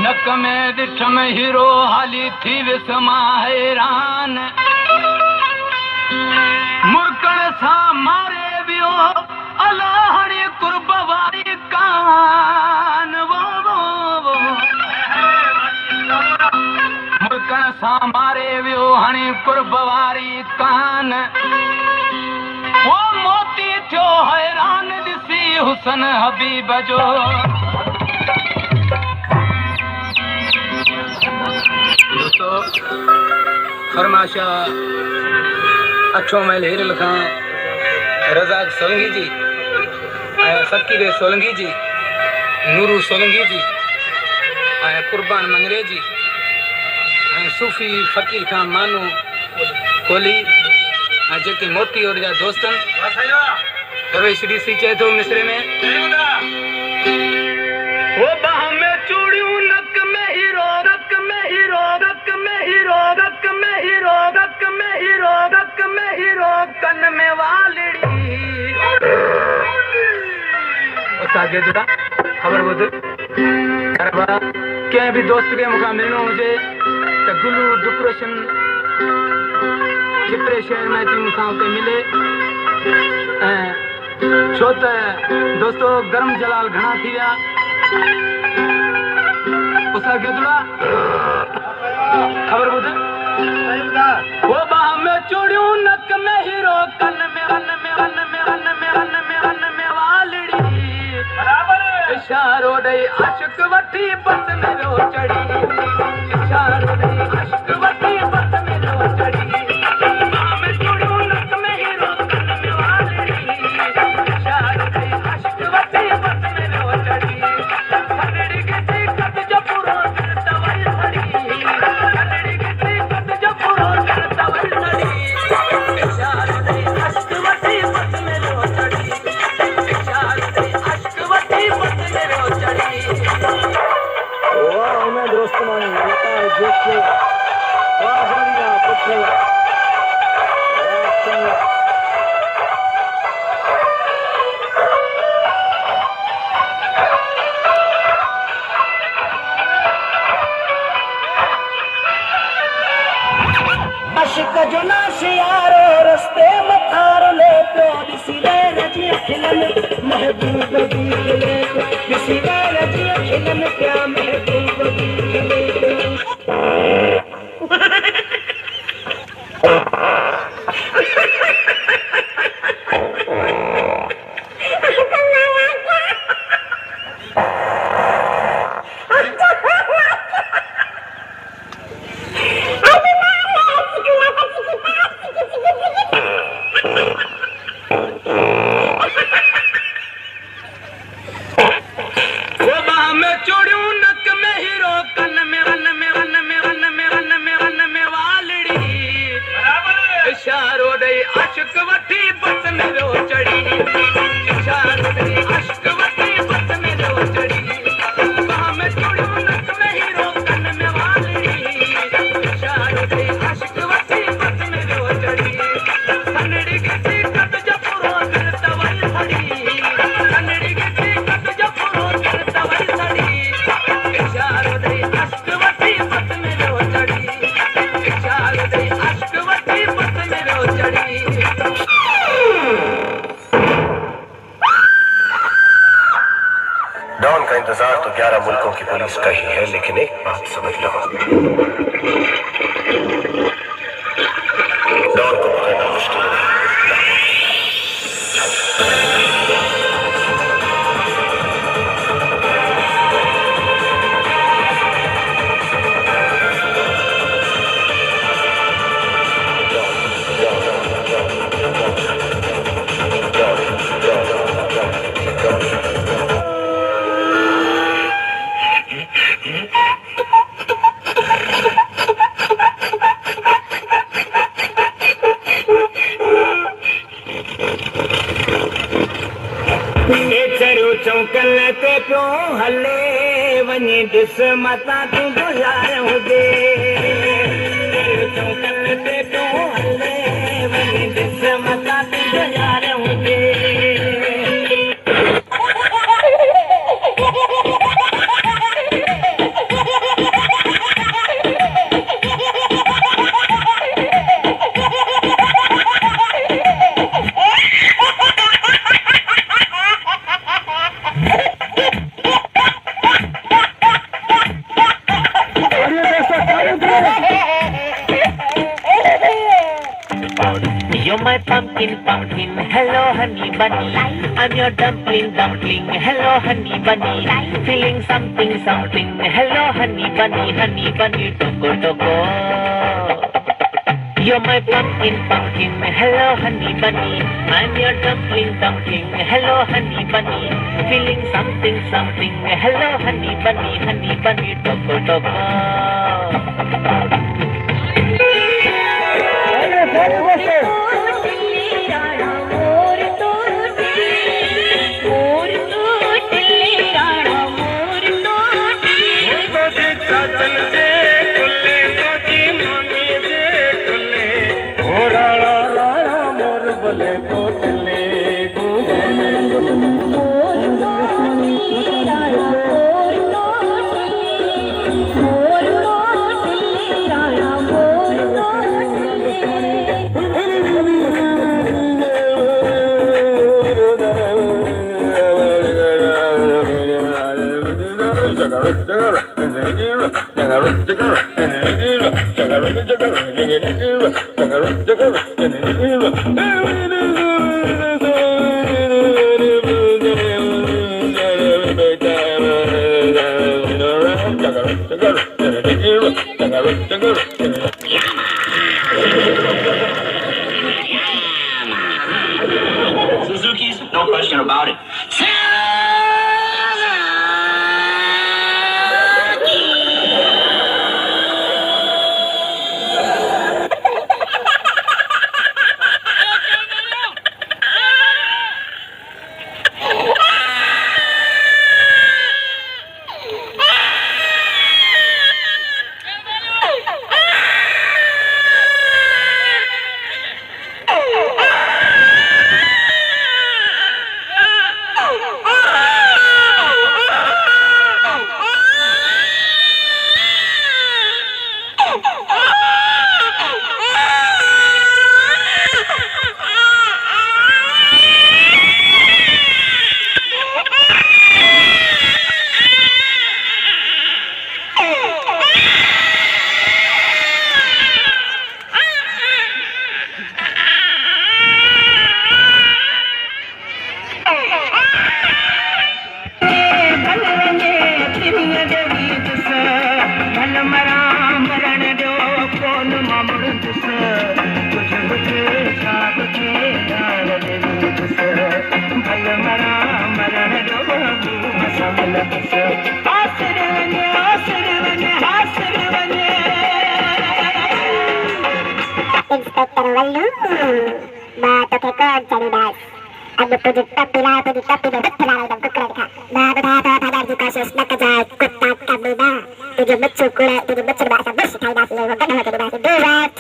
नक में ॾिठ में हीरो हाली थी विसमा हैरान मुरकण सां मारे वियो अलाहड़ी कुर्ब वारी कान मुरकण सां मारे वियो हाणे कुर्ब वारी कान वो मोती थियो हैरान ॾिसी हुसन हबीब जो फरमाशा अछो महल हिरल खां रज़ाक सोलंगी जी ऐं फ़कीर सोलंगी जी नूरू सोलंगी जी ऐं कुर्बान मंगरे जी ऐं सूफ़ी फ़कीर खां मानू कोहली ऐं जेके मोती और जा दोस्तनि दरवेश ॾिसी चए थो मिसरे में वो बाह में चूड़ियूं नक में हीरो रक में हीरो रक में हीरो रक में हीरो रक में हीरो रक में हीरो कन में वालड़ी सागे जुदा खबर बुध करबा कंहिं बि दोस्त खे मूंखां मिलणो हुजे त गुलू डिप्रेशन जेतिरे शहर में अची मूंसां हुते मिले ऐं छो त दोस्तो गरम जलाल घणा थी विया उसा गेदुड़ा खबर बुध वो बाह में चूड़ियूं नक में हीरो कन में अन में अन में अन में अन में अन में वालड़ी इशारो ॾेई आशिक वठी बस में रो चढ़ी इशारो ॾेई आशिक वठी बस में रो चढ़ी बाह में चूड़ियूं नक में हीरो कन में वालड़ी इशारो ॾेई आशिक वठी बस में रो चढ़ी जो नाशियारो रस्ते मथारो ले तो दिसी रे जी खिलन महबूब दी खिले दिसी रे जी खिलन क्या महबूब दी खिले चूड़ियों नक में हीरो अश्क वठी बस मेरो चढ़ी इशार दे अश्क वठी बस मेरो चढ़ी बाह में चूड़ियों नक में हीरो कन में वाली इशार दे अश्क वठी बस मेरो चढ़ी कन्नड़ी गिटी कद जपुरो दिल तवई सड़ी कन्नड़ी गिटी कद जपुरो दिल तवई सड़ी इशार दे अश्क वठी बस मेरो चढ़ी इशार दे अश्क वठी बस मेरो चढ़ी डॉन का इंतजार तो 11 मुल्कों की पुलिस का ही है, लेकिन एक बात समझ लो, डॉन को पकड़ना मुश्किल नहीं। चौकल ते पियो हले वञी ॾिस मतां तूं गुज़ार हुजे चौकल ते पियो हले वञी ॾिस मतां तूं गुज़ार हुजे You're my pumpkin, pumpkin, hello honey bunny. I'm your dumpling, dumpling, hello honey bunny. Feeling something, something, hello honey bunny, toko toko. You're my pumpkin, pumpkin, hello honey bunny. I'm your dumpling, dumpling, hello honey bunny. Feeling something, something, hello honey bunny, toko toko. Suzuki's, no question about it. Inspector Wallu. Matoke koncari das. Anu puji tapi dah betul lah dalam kukuran kah. Betapa pada di kasus nak kejai kutat kami dah. Tujuh becuk bahasa bus kali das lewa kan hal kali bahasa durat.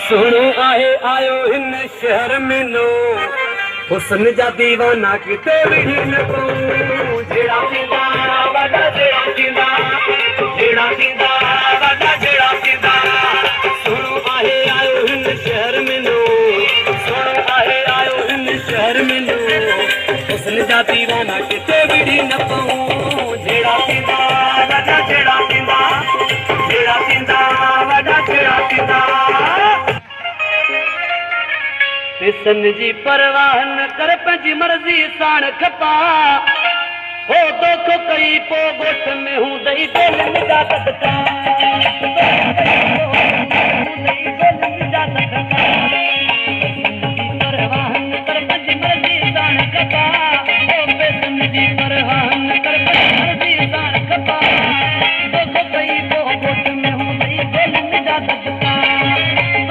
सुनो आए आयो इन शहर में लो हुस्न जा दीवाना किते भी न कहूं जेड़ा सिंदा वदा जेड़ा सिंदा जेड़ा सिंदा वदा जेड़ा सिंदा सुनो आए आयो इन शहर में लो सुनो आए आयो इन शहर में लो हुस्न जा दीवाना किते भी न कहूं जेड़ा सिंदा वदा जेड़ा सिंदा जेड़ा सिंदा वदा जेड़ा सिंदा सन जी परवाह न कर पंहिंजी मर्ज़ी साण खपा हो दोख कई पो गोठ में हूं दई दिल मिजा तड़का परवाह न कर पंहिंजी मर्ज़ी साण खपा हो सन जी परवाह न कर पंहिंजी मर्ज़ी साण खपा दोख कई पो गोठ में हूं दई दिल मिजा तड़का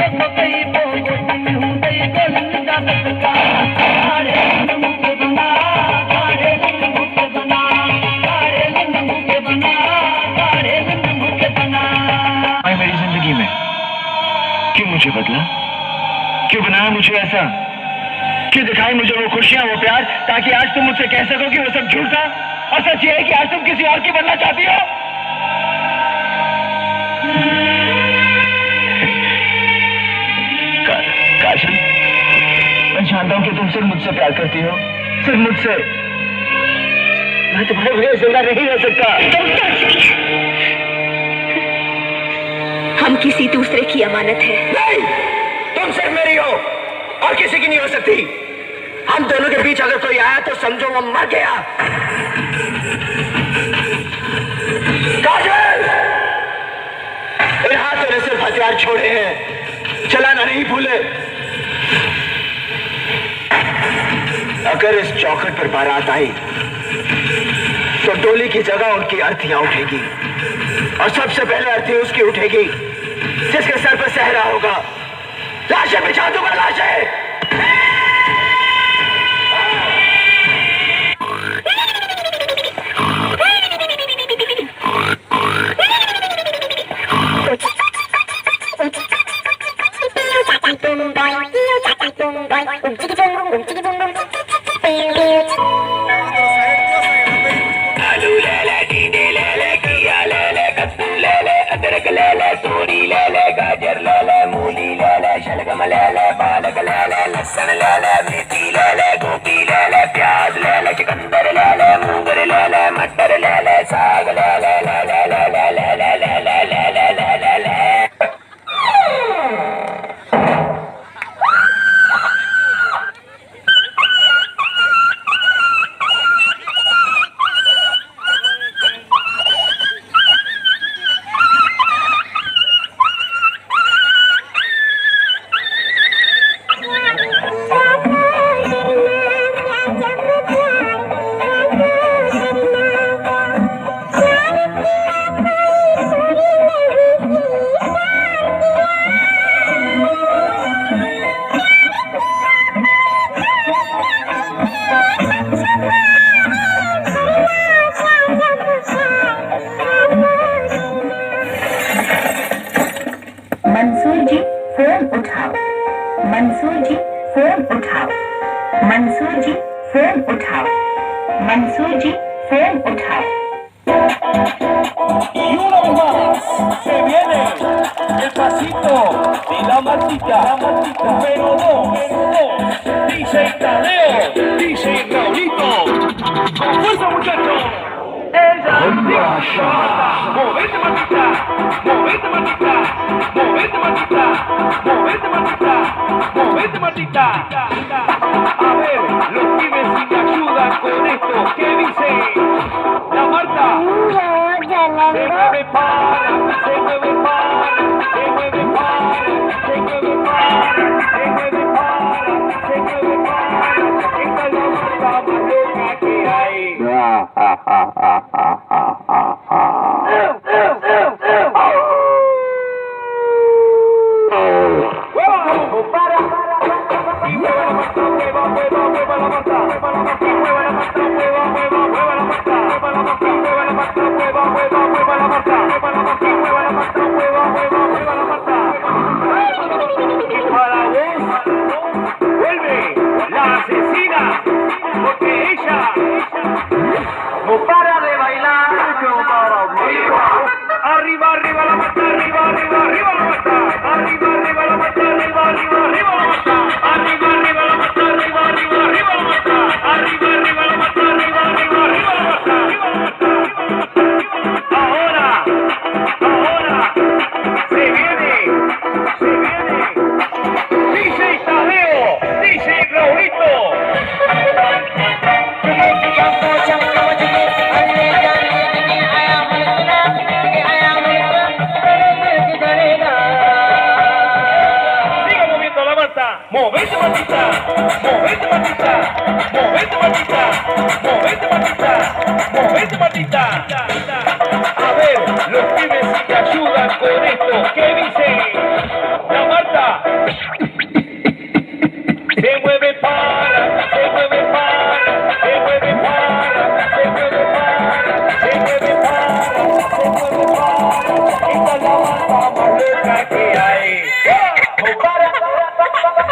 दोख कई पो गोठ में हूं दई दिल मेरी जिंदगी में क्यों मुझे बदला, क्यों बनाया मुझे ऐसा, क्यों दिखाई मुझे वो खुशियां वो प्यार ताकि आज तुम मुझसे कह सको कि वो सब झूठ था और सच ये है कि आज तुम किसी और की बनना चाहती हो। काजल, मैं जानता हूं कि तुम सिर्फ मुझसे प्यार करती हो, सिर्फ मुझसे। मैं तुम्हारे बगैर जिंदा नहीं रह सकता। हम किसी दूसरे की अमानत है। नहीं, तुम सिर्फ मेरी हो और किसी की नहीं हो सकती। हम दोनों के बीच अगर कोई आया तो समझो वो मर गया। काजल, इन हाथों ने सिर्फ हथियार छोड़े हैं, चलाना नहीं भूले। अगर इस चौखट पर बारात आई तो डोली की जगह उनकी अर्थियां उठेगी और सबसे पहले अर्थी उसकी उठेगी जिसके सर पर सहरा होगा। लाशें बिछा दूंगा, लाशें। अदरक ले ले, तोरी ले ले, गाजर ले ले, मूली ले ले, शलगम ले ले, पालक ले ले, लहसुन ले ले, मेथी ले ले, गोभी ले ले, प्याज ले ले, चुकंदर ले ले, मूंगर ले ले, मटर ले ले, साग ले ले ले ले ले ले ले ले ले ले ले ले ले ले। मंसूर जी फोन उठाओ, मंसूर जी फोन उठाओ। Y una vez más, se viene el pasito y la martita, pero no, DJ Tadeo, DJ Raulito, con fuerza muchachos. Ella movete martita, movete martita, movete martita, movete martita, movete martita. A ver, los pibes si me ayudan con esto, ¿qué dice? La Marta. Se mueve para, se mueve para, se mueve para, se mueve para, se mueve para, se mueve para. Esta es la Marta más loca que hay. Y mueva la Marta, mueva la Marta, mueva la Marta, y mueva la Marta, mueva la Marta, mueva la Marta, mueva la Marta, mueva la Marta, mueva la Marta, mueva la Marta, mueva la Marta. Y para vos, vuelve la asesina, porque ella no para de bailar, arriba, arriba la Marta, arriba, arriba, arriba la Marta, arriba, arriba la Marta, arriba, arriba, arriba la Marta, arriba, arriba la Marta, arriba, arriba, arriba la Marta, arriba, arriba la Marta, arriba, arriba, arriba la Marta, arriba la Marta. Ahora, se viene, DJ Tadeo, DJ Raulito. Siga moviendo la Marta, movete Martita, movete Martita, movete Martita, movete Martita, movete Martita. A ver, los pibes si te ayudan con esto, ¿qué dice? La Marta se mueve para, se mueve para, se mueve para, se mueve para, se mueve para, se mueve para. Esta es la Marta más loca que hay. No para,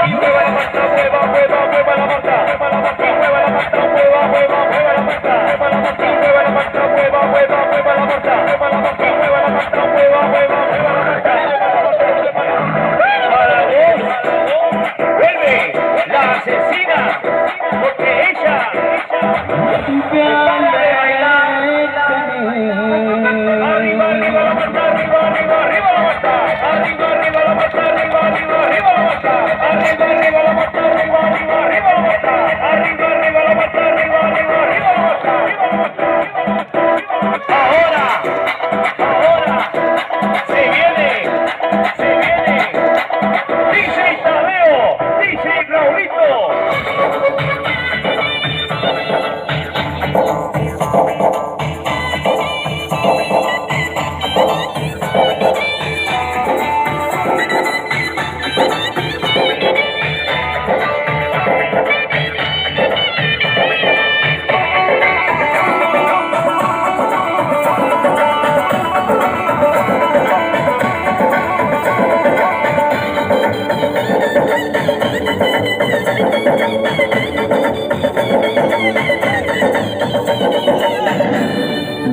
y mueva la Marta, mueva, mueva, mueva la Marta, mueva la Marta, mueva la Marta, mueva, mueva, mueva la Marta, mueva la Marta, mueva la Marta, mueva, mueva, mueva la Marta, mueva la Marta, mueva la Marta, mueva, mueva, mueva la Marta. Para vos, vuelve la asesina, porque ella no para de bailar. Arriba, arriba la Marta, arriba, arriba, arriba la Marta, arriba, arriba la Marta, arriba, arriba, arriba la Marta, arriba, arriba la Marta, arriba, arriba, arriba la Marta, arriba, arriba la Marta, arriba, arriba, arriba la Marta, arriba la Marta. Ahora, se viene, DJ Tadeo, DJ Raulito.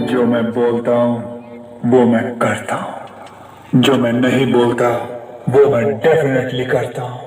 जो मैं बोलता हूँ वो मैं करता हूँ, जो मैं नहीं बोलता वो मैं डेफिनेटली करता हूँ।